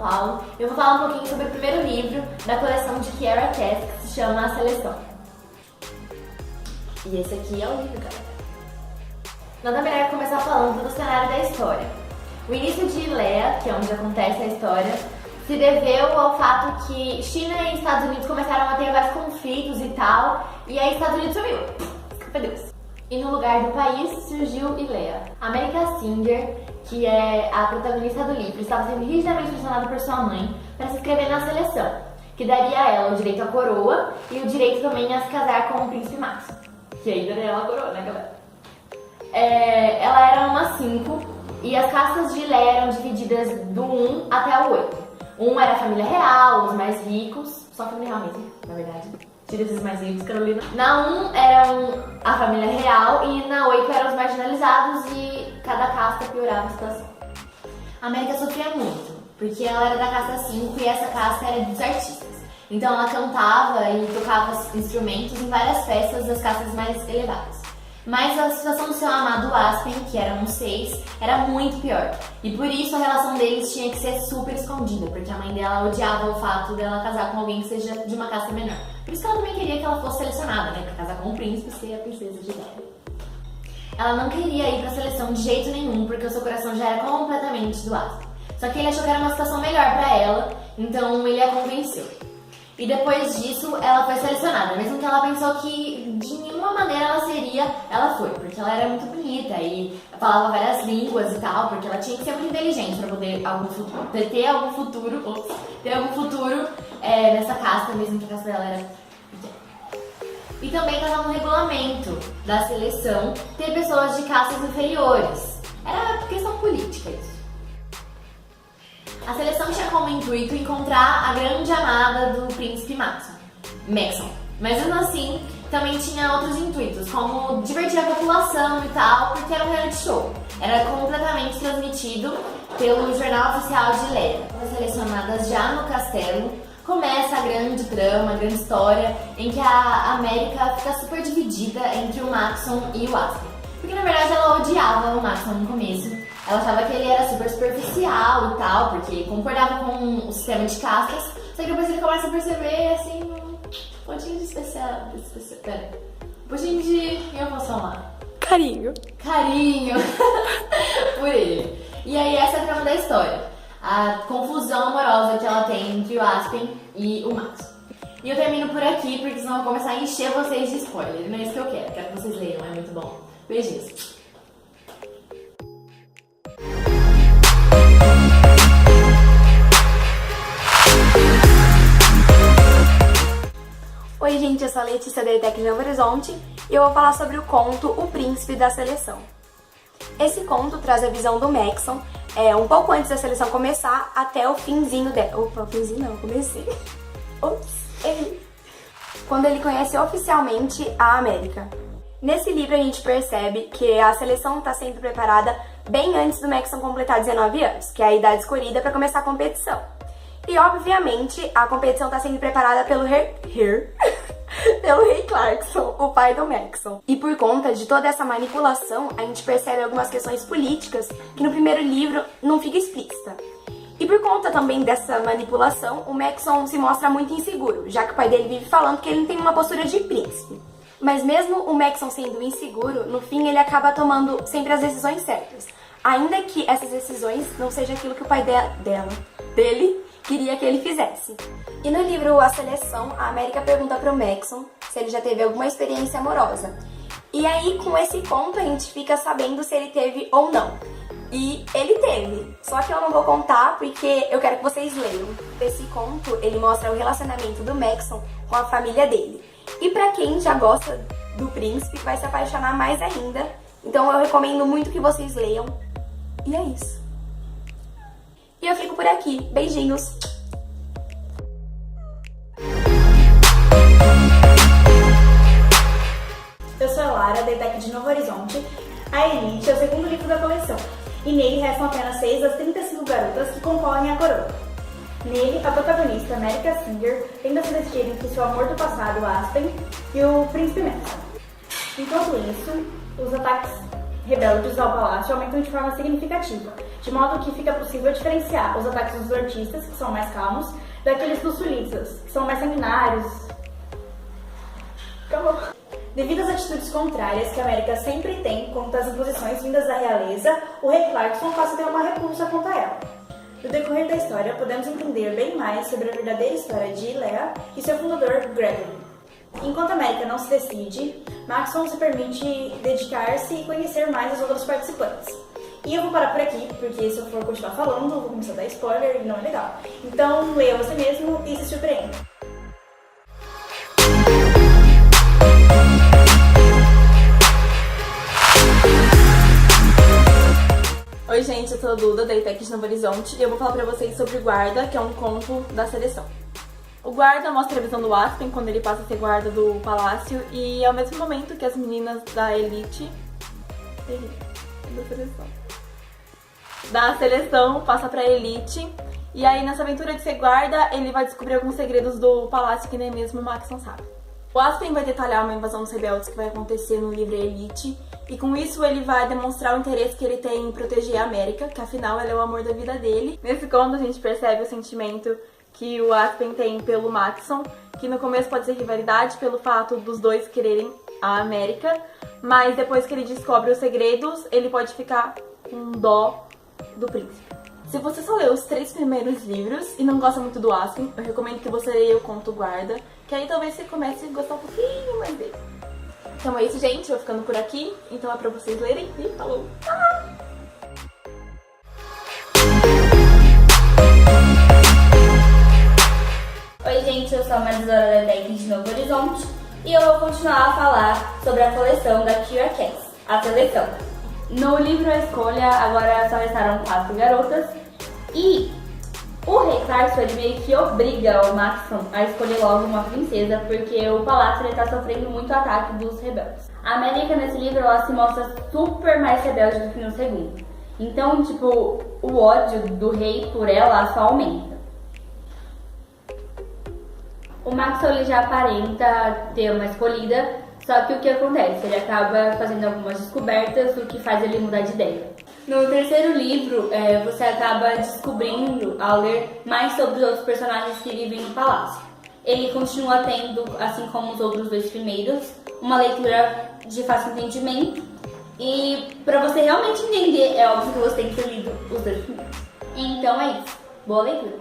Paulo. Eu vou falar um pouquinho sobre o primeiro livro da coleção de Kiera Cass, que se chama A Seleção. E esse aqui é o livro, cara. Nada melhor começar falando do cenário da história. O início de Ileia, que é onde acontece a história, se deveu ao fato que China e Estados Unidos começaram a ter vários conflitos e tal, e aí Estados Unidos sumiu. Meu Deus. E no lugar do país surgiu Ileia. America Singer, que é a protagonista do livro, estava sendo rigidamente pressionada por sua mãe para se inscrever na seleção, que daria a ela o direito à coroa e o direito também a se casar com o príncipe Max. Que ainda daria ela a coroa, né, galera? Ela era uma 5 e as castas de Ileia eram divididas do 1 até o 8. 1 era a família real, os mais ricos, só a família real mesmo, na verdade. Tira esses mais ricos, Carolina. Na 1 era a família real e na 8 eram os marginalizados e cada casta piorava a situação. A América sofria muito, porque ela era da casta 5 e essa casta era dos artistas. Então ela cantava e tocava instrumentos em várias festas das castas mais elevadas. Mas a situação do seu amado Aspen, que era um 6, era muito pior. E por isso a relação deles tinha que ser super escondida, porque a mãe dela odiava o fato dela casar com alguém que seja de uma casta menor. Por isso que ela também queria que ela fosse selecionada, né, pra casar com um príncipe e ser a princesa de Ileia. Ela não queria ir pra seleção de jeito nenhum, porque o seu coração já era completamente do Aspen. Só que ele achou que era uma situação melhor pra ela, então ele a convenceu. E depois disso, ela foi selecionada, mesmo que ela pensou que de nenhuma maneira ela seria, essa foi, porque ela era muito bonita e falava várias línguas e tal, porque ela tinha que ser muito inteligente para poder ter algum futuro nessa casta, mesmo que a casta dela era pequena. E também estava no regulamento da seleção ter pessoas de castas inferiores. Era questão política isso. A seleção tinha como intuito encontrar a grande amada do príncipe Maxon. Mas mesmo assim, também tinha outros intuitos, como divertir a população e tal, porque era um reality show. Era completamente transmitido pelo jornal oficial de Ileia. As selecionadas já no castelo, começa a grande trama, a grande história, em que a América fica super dividida entre o Maxon e o Aspen. Porque na verdade ela odiava o Maxon no começo. Ela achava que ele era super superficial e tal, porque concordava com o sistema de castas, só que depois ele começa a perceber, assim, um pouquinho de pouquinho de... eu posso falar? Carinho por ele. E aí essa é a trama da história. A confusão amorosa que ela tem entre o Aspen e o Max. E eu termino por aqui, porque senão eu vou começar a encher vocês de spoiler. Não é isso que eu quero que vocês leiam, é muito bom. Beijinhos. Oi gente, eu sou a Letícia da ETEC Novo Horizonte e eu vou falar sobre o conto O Príncipe da Seleção. Esse conto traz a visão do Maxon, um pouco antes da seleção começar até o finzinho dela. Opa, o finzinho não, comecei. Ops, errei. Quando ele conhece oficialmente a América. Nesse livro a gente percebe que a seleção está sendo preparada bem antes do Maxon completar 19 anos, que é a idade escolhida para começar a competição. E obviamente a competição está sendo preparada pelo pelo Rei Clarkson, o pai do Maxon. E por conta de toda essa manipulação, a gente percebe algumas questões políticas que no primeiro livro não fica explícita. E por conta também dessa manipulação, o Maxon se mostra muito inseguro, já que o pai dele vive falando que ele não tem uma postura de príncipe. Mas mesmo o Maxon sendo inseguro, no fim ele acaba tomando sempre as decisões certas. Ainda que essas decisões não sejam aquilo que o pai dele queria que ele fizesse. E no livro A Seleção, a América pergunta pro Maxon se ele já teve alguma experiência amorosa. E aí, com esse conto, a gente fica sabendo se ele teve ou não. E ele teve, só que eu não vou contar porque eu quero que vocês leiam. Esse conto, ele mostra o relacionamento do Maxon com a família dele. E pra quem já gosta do príncipe, vai se apaixonar mais ainda. Então eu recomendo muito que vocês leiam. E é isso. E eu fico por aqui. Beijinhos! Eu sou a Lara, da ETEC de Novo Horizonte. A Elite é o segundo livro da coleção, e nele restam apenas 6 das 35 garotas que concorrem à coroa. Nele, a protagonista, America Singer, tenta se decidir entre seu amor do passado, Aspen, e o príncipe Maxon. Enquanto isso, os ataques rebeldes ao palácio aumentam de forma significativa, de modo que fica possível diferenciar os ataques dos nortistas, que são mais calmos, daqueles dos sulitas, que são mais sanguinários. Acabou. Devido às atitudes contrárias que a América sempre tem contra as imposições vindas da realeza, o rei Clarkson passa a ter uma repulsa contra ela. No decorrer da história, podemos entender bem mais sobre a verdadeira história de Leia e seu fundador, Gregory. Enquanto a América não se decide, Maxon se permite dedicar-se e conhecer mais as outras participantes. E eu vou parar por aqui, porque se eu for continuar falando, eu vou começar a dar spoiler e não é legal. Então, leia você mesmo e se surpreenda. Oi gente, eu sou a Duda, da ETEC de Novo Horizonte, e eu vou falar pra vocês sobre o Guarda, que é um conto da seleção. O Guarda mostra a visão do Aspen quando ele passa a ser guarda do palácio, e ao mesmo momento que as meninas da elite... da seleção passa pra elite, e aí nessa aventura de ser guarda, ele vai descobrir alguns segredos do palácio que nem mesmo o Max não sabe. O Aspen vai detalhar uma invasão dos rebeldes que vai acontecer no livro Elite, e com isso ele vai demonstrar o interesse que ele tem em proteger a América, que afinal ela é o amor da vida dele. Nesse conto a gente percebe o sentimento que o Aspen tem pelo Maxon, que no começo pode ser rivalidade pelo fato dos dois quererem a América, mas depois que ele descobre os segredos, ele pode ficar com dó do príncipe. Se você só leu os 3 primeiros livros e não gosta muito do Aspen, eu recomendo que você leia o conto Guarda, que aí talvez você comece a gostar um pouquinho mais dele. Então é isso, gente. Eu vou ficando por aqui. Então é pra vocês lerem e falou! Oi, gente. Eu sou a Marisora da ETEC de Novo Horizonte e eu vou continuar a falar sobre a coleção da Kira Cass, a seleção. No livro A Escolha, agora só restaram 4 garotas e o rei Clarkson ele meio que obriga o Maxon a escolher logo uma princesa, porque o palácio está sofrendo muito ataque dos rebeldes. A América nesse livro ela se mostra super mais rebelde do que no segundo. Então, tipo, o ódio do rei por ela só aumenta. O Maxon ele já aparenta ter uma escolhida, só que o que acontece? Ele acaba fazendo algumas descobertas, o que faz ele mudar de ideia. No terceiro livro, você acaba descobrindo, ao ler, mais sobre os outros personagens que vivem no palácio. Ele continua tendo, assim como os outros 2 primeiros, uma leitura de fácil entendimento. E para você realmente entender, é óbvio que você tem que ter lido os 2 primeiros. Então é isso. Boa leitura!